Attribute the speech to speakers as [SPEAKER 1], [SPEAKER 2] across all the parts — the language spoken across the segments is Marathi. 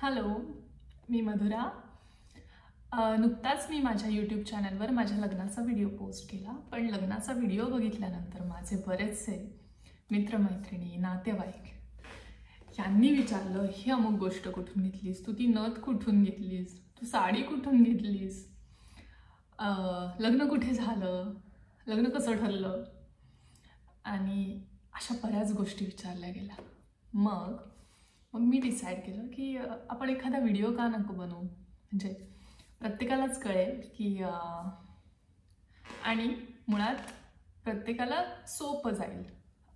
[SPEAKER 1] हॅलो, मी मधुरा. नुकताच मी माझ्या यूट्यूब चॅनलवर माझ्या लग्नाचा व्हिडिओ पोस्ट केला. पण लग्नाचा व्हिडिओ बघितल्यानंतर माझे बरेचसे मित्रमैत्रिणी, नातेवाईक यांनी विचारलं, ही अमुक गोष्ट कुठून घेतलीस, तू ती नथ कुठून घेतलीस, तू साडी कुठून घेतलीस, लग्न कुठे झालं, लग्न कसं ठरलं, आणि अशा बऱ्याच गोष्टी विचारल्या गेल्या. मग मी डिसाईड केलं की आपण एखादा व्हिडिओ का नको बनवू, म्हणजे प्रत्येकालाच कळेल की आणि मुळात प्रत्येकाला सोपं जाईल.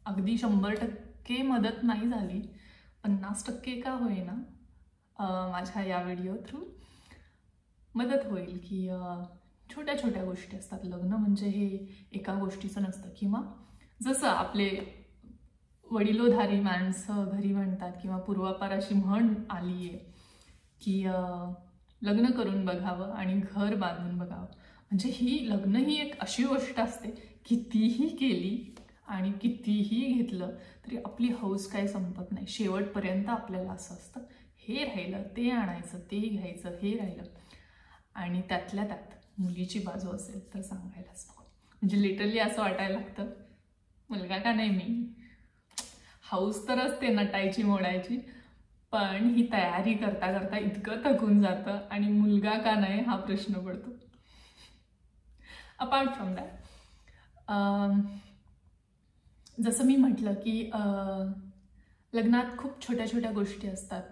[SPEAKER 1] अगदी 100% मदत नाही झाली, 50% का होईना माझ्या या व्हिडिओ थ्रू मदत होईल. की छोट्या छोट्या गोष्टी असतात. लग्न म्हणजे हे एका गोष्टीचं नसतं. किंवा जसं आपले वडिलोधारी माणसं घरी म्हणतात किंवा पूर्वापार अशी म्हण आली आहे की लग्न करून बघावं आणि घर बांधून बघावं. म्हणजे लग्न ही एक अशी गोष्ट असते, कितीही केली आणि कितीही घेतलं तरी आपली हौस काय संपत नाही. शेवटपर्यंत आपल्याला असं असतं, हे राहिलं ते आणायचं, ते घ्यायचं, हे राहिलं. आणि त्यातल्या त्यात मुलीची बाजू असेल तर सांगायलाच नको. म्हणजे लिटरली असं वाटायला लागतं, मुलगा का नाही. मी हौस तर असते नटायची मोडायची, पण ही तयारी करता करता इतकं थकून जातं आणि मुलगा का नाही हा प्रश्न पडतो. अपार्ट फ्रॉम दॅट, जसं मी म्हटलं की लग्नात खूप छोट्या छोट्या गोष्टी असतात.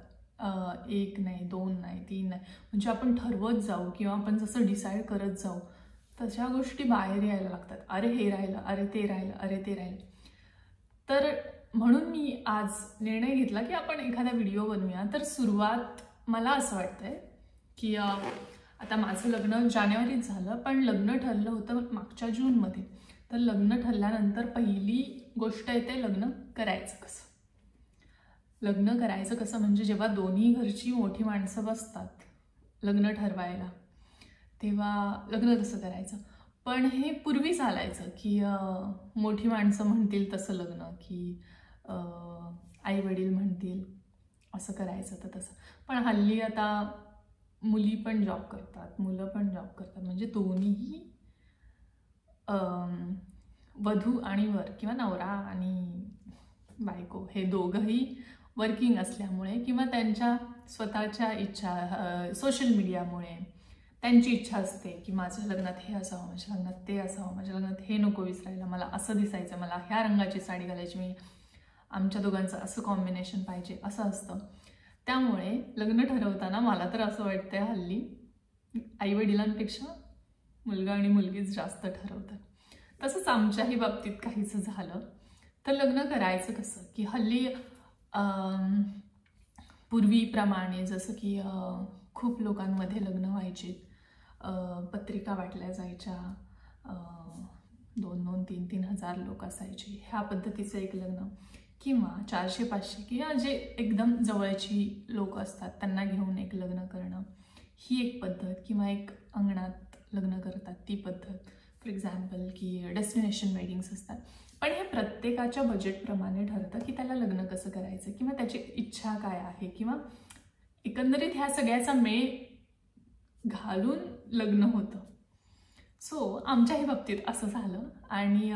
[SPEAKER 1] 1 नाही, 2 नाही, 3 नाही, म्हणजे आपण ठरवत जाऊ किंवा आपण जसं डिसाईड करत जाऊ तशा गोष्टी बाहेर यायला लागतात. अरे हे राहिलं, अरे ते राहिलं, अरे ते राहिलं. तर म्हणून मी आज निर्णय घेतला की आपण एखादा व्हिडिओ बनवूया. तर सुरुवात मला असं वाटतंय की आता माझं लग्न जानेवारीत झालं, पण लग्न ठरलं होतं मागच्या जूनमध्ये. तर लग्न ठरल्यानंतर पहिली गोष्ट येते लग्न करायचं कसं. लग्न करायचं कसं म्हणजे जेव्हा दोन्ही घरची मोठी माणसं बसतात लग्न ठरवायला, तेव्हा लग्न कसं करायचं. पण हे पूर्वी चालायचं की मोठी माणसं म्हणतील तसं लग्न, की आई वडील म्हणतील असं करायचं तर तसं. पण हल्ली आता मुली पण जॉब करतात, मुलं पण जॉब करतात. म्हणजे दोन्हीही वधू आणि वर किंवा नवरा आणि बायको हे दोघंही वर्किंग असल्यामुळे किंवा त्यांच्या स्वतःच्या इच्छा, सोशल मीडियामुळे त्यांची इच्छा असते की माझ्या लग्नात हे असावं, माझ्या लग्नात ते असावं, माझ्या लग्नात हे नको विसरायला, मला असं दिसायचं, मला ह्या रंगाची साडी घालायची, मी आमच्या दोघांचं असं कॉम्बिनेशन पाहिजे, असं असतं. त्यामुळे लग्न ठरवताना मला तर असं वाटतंय हल्ली आईवडिलांपेक्षा मुलगा आणि मुलगीच जास्त ठरवतात. तसंच आमच्याही बाबतीत काहीच झालं. तर लग्न करायचं कसं की हल्ली पूर्वीप्रमाणे जसं की खूप लोकांमध्ये लग्न व्हायचे, पत्रिका वाटल्या जायच्या, 2-2, 3-3 हजार लोक असायचे, ह्या पद्धतीचं एक लग्न, किंवा 400-500 किंवा जे एकदम जवळची लोक असतात त्यांना घेऊन एक लग्न करणं, ही एक पद्धत. किंवा एक अंगणात लग्न करतात ती पद्धत. फॉर एक्झाम्पल की डेस्टिनेशन वेडिंग्स असतात. पण हे प्रत्येकाच्या बजेटप्रमाणे ठरतं की त्याला लग्न कसं करायचं किंवा त्याची इच्छा काय आहे, किंवा एकंदरीत ह्या सगळ्याचा मेळ घालून लग्न होतं. सो आमच्याही बाबतीत असं झालं. आणि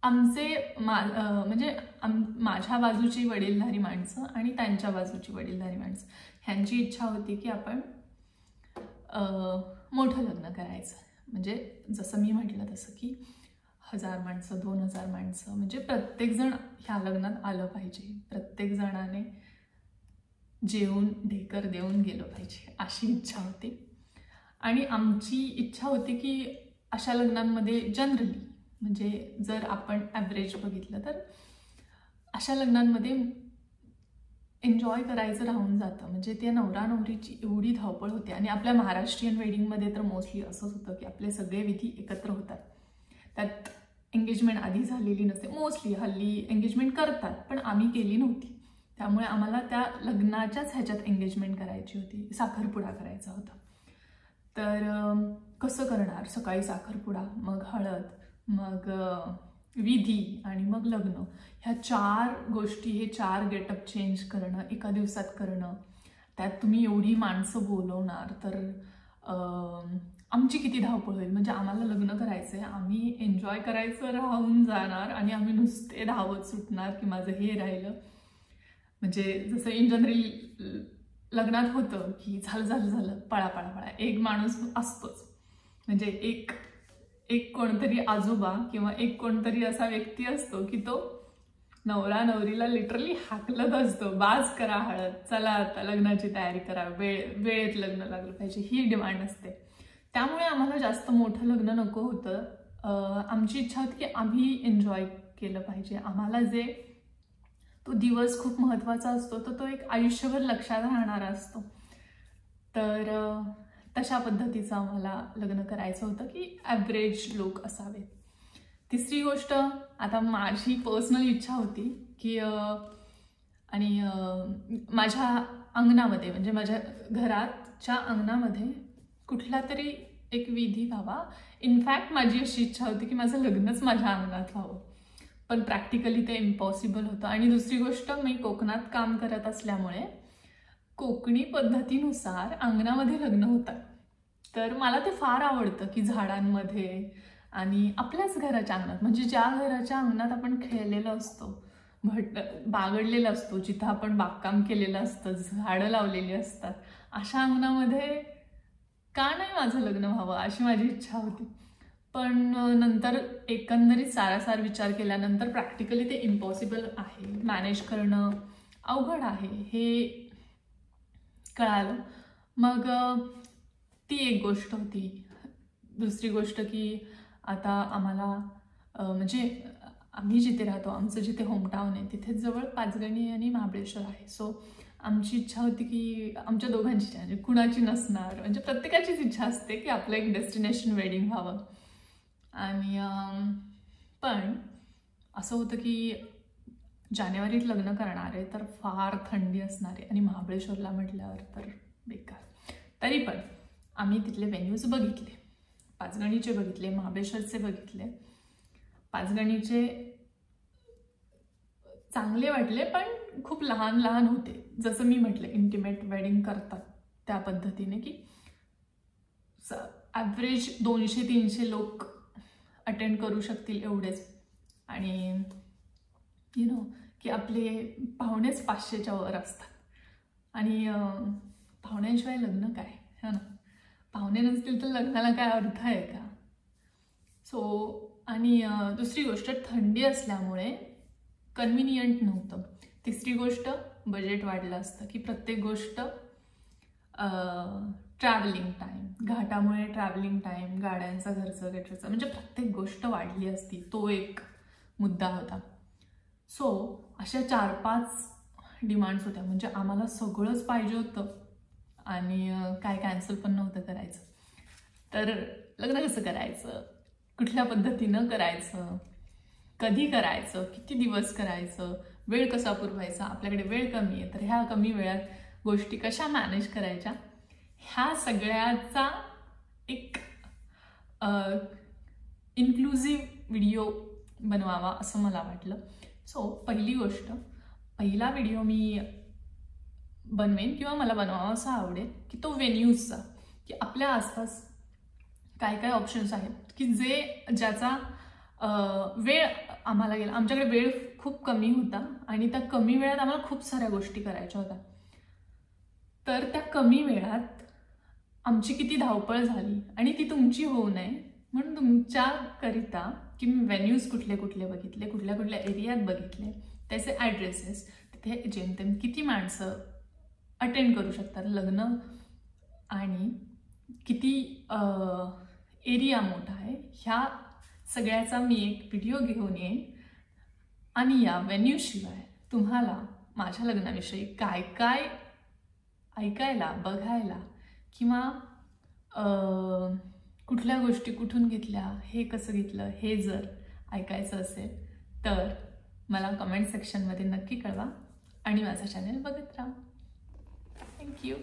[SPEAKER 1] म्हणजे माझ्या बाजूची वडीलधारी माणसं आणि त्यांच्या बाजूची वडीलधारी माणसं ह्यांची इच्छा होती की आपण मोठं लग्न करायचं. म्हणजे जसं मी म्हटलं तसं की 1000 माणसं, 2000 माणसं, म्हणजे प्रत्येकजण ह्या लग्नात आलं पाहिजे, प्रत्येक जणाने जेवून ढेकर देऊन गेलं पाहिजे, अशी इच्छा होती. आणि आमची इच्छा होती की अशा लग्नांमध्ये जनरली, म्हणजे जर आपण ॲव्हरेज बघितलं तर अशा लग्नांमध्ये एन्जॉय करायचं राहून जातं. म्हणजे त्या नवरा नवरीची एवढी धावपळ होते. आणि आपल्या महाराष्ट्रीयन वेडिंगमध्ये तर मोस्टली असंच होतं की आपले सगळे विधी एकत्र होतात. त्यात एंगेजमेंट आधी झालेली नसते. मोस्टली हल्ली एंगेजमेंट करतात, पण आम्ही केली नव्हती. त्यामुळे आम्हाला त्या लग्नाच्याच ह्याच्यात एंगेजमेंट करायची होती, साखरपुडा करायचा होता. तर कसं करणार, सकाळी साखरपुडा, मग हळद, मग विधी आणि मग लग्न, ह्या 4 गोष्टी, हे 4 गेटअप चेंज करणं एका दिवसात करणं, त्यात तुम्ही एवढी माणसं बोलवणार, तर आमची किती धावपळ होईल. म्हणजे आम्हाला लग्न करायचं आहे, आम्ही एन्जॉय करायचं राहून जाणार आणि आम्ही नुसते धावत सुटणार की माझं हे राहिलं. म्हणजे जसं इन जनरली लग्नात होतं की झालं पळा पळा पळा, एक माणूस असतोच. म्हणजे एक कोणतरी आजोबा किंवा एक कोणतरी असा व्यक्ती असतो की तो नवरा नवरीला लिटरली हाकलत असतो, बाज करा हळद, चला आता लग्नाची तयारी करा, वेळेत लग्न लागलं पाहिजे, ही डिमांड असते. त्यामुळे आम्हाला जास्त मोठं लग्न नको होतं. आमची इच्छा होती की आम्ही एन्जॉय केलं पाहिजे. आम्हाला जे तो दिवस खूप महत्त्वाचा असतो, तर तो एक आयुष्यभर लक्षात राहणारा असतो. तर तशा पद्धतीचं आम्हाला लग्न करायचं होतं की ॲव्हरेज लोक असावेत. तिसरी गोष्ट, आता माझी पर्सनल इच्छा होती की आणि माझ्या अंगणामध्ये, म्हणजे माझ्या घराच्या अंगणामध्ये कुठला तरी एक विधी व्हावा. इनफॅक्ट माझी अशी इच्छा होती की माझं लग्नच माझ्या अंगणात व्हावं, पण प्रॅक्टिकली ते इम्पॉसिबल होतं. आणि दुसरी गोष्ट, मी कोकणात काम करत असल्यामुळे कोकणी पद्धतीनुसार अंगणामध्ये लग्न होतात. तर मला ते फार आवडतं की झाडांमध्ये आणि आपल्याच घराच्या अंगणात, म्हणजे ज्या घराच्या अंगणात आपण खेळलेलो असतो, बागडलेला असतो, जिथं आपण बागकाम केलेलं असतं, झाडं लावलेली असतात, अशा अंगणामध्ये का नाही माझं लग्न व्हावं, अशी माझी इच्छा होती. पण नंतर एकंदरीत सारासार विचार केल्यानंतर प्रॅक्टिकली ते इम्पॉसिबल आहे, मॅनेज करणं अवघड आहे हे कळालं. मग ती एक गोष्ट होती. दुसरी गोष्ट की आता आम्हाला म्हणजे आम्ही जिथे राहतो, आमचं जिथे होमटाऊन आहे, तिथे जवळ पाचगणी आणि महाबळेश्वर आहे. सो आमची इच्छा होती की आमच्या दोघांची इच्छा, म्हणजे कुणाची नसणार, म्हणजे प्रत्येकाचीच इच्छा असते की आपलं एक डेस्टिनेशन वेडिंग व्हावं. आणि पण असं होतं की जानेवारीत लग्न करणार आहे, तर फार थंडी असणार आहे आणि महाबळेश्वरला म्हटल्यावर तर बेकार. तरी पण आम्ही तिथले व्हेन्यूज बघितले, पाचगणीचे बघितले, महाबळेश्वरचे बघितले. पाचगणीचे चांगले वाटले, पण खूप लहान लहान होते. जसं मी म्हटलं, इंटिमेट वेडिंग करतात त्या पद्धतीने की ॲव्हरेज 200-300 लोक अटेंड करू शकतील एवढेच. आणि की आपले पाहुणेच 500च्या वर असतात. आणि पाहुण्यांशिवाय लग्न काय, है ना? पाहुणे नसतील तर लग्नाला काय अर्थ आहे का? सो आणि दुसरी गोष्ट, थंडी असल्यामुळे कन्व्हिनियंट नव्हतं. तिसरी गोष्ट, बजेट वाढलं असतं की प्रत्येक गोष्ट ट्रॅव्हलिंग टाईम, घाटामुळे ट्रॅव्हलिंग टाईम, गाड्यांचा खर्च, म्हणजे प्रत्येक गोष्ट वाढली असती. तो एक मुद्दा होता. सो अशा 4-5 डिमांड्स होत्या. म्हणजे आम्हाला सगळंच पाहिजे होतं आणि काय कॅन्सल पण नव्हतं करायचं. तर लग्न कसं करायचं, कुठल्या पद्धतीनं करायचं, कधी करायचं, किती दिवस करायचं, वेळ कसा पुरवायचा, आपल्याकडे वेळ कमी आहे, तर ह्या कमी वेळात गोष्टी कशा मॅनेज करायच्या, ह्या सगळ्याचा एक इन्क्लुझिव्ह व्हिडिओ बनवावा असं मला वाटलं. सो पहिली गोष्ट, पहिला व्हिडिओ मी बनवेन किंवा मला बनवावा असा आवडेल की तो व्हेन्यूजचा, की आपल्या आसपास काय काय ऑप्शन्स आहेत की ज्याचा वेळ आम्हाला गेला. आमच्याकडे वेळ खूप कमी होता आणि त्या कमी वेळात आम्हाला खूप साऱ्या गोष्टी करायच्या होत्या. तर त्या कमी वेळात आमची किती धावपळ झाली आणि ती तुमची होऊ नये म्हणून तुमच्याकरिता की मी व्हेन्यूज कुठले कुठले बघितले, कुठल्या कुठल्या एरियात बघितले, त्याचे ॲड्रेसेस, तिथे जेमतेम किती माणसं अटेंड करू शकतात लग्न आणि किती एरिया मोठा आहे, ह्या सगळ्याचा मी एक व्हिडिओ घेऊन येईन. आणि या व्हेन्यूशिवाय तुम्हाला माझ्या लग्नाविषयी काय काय ऐकायला, बघायला किंवा कुठल्या गोष्टी कुठून घेतल्या, हे कसं घेतलं, हे जर ऐकायचं असेल तर मला कमेंट सेक्शनमध्ये नक्की कळवा आणि माझा चॅनल बघत राहा. थँक्यू.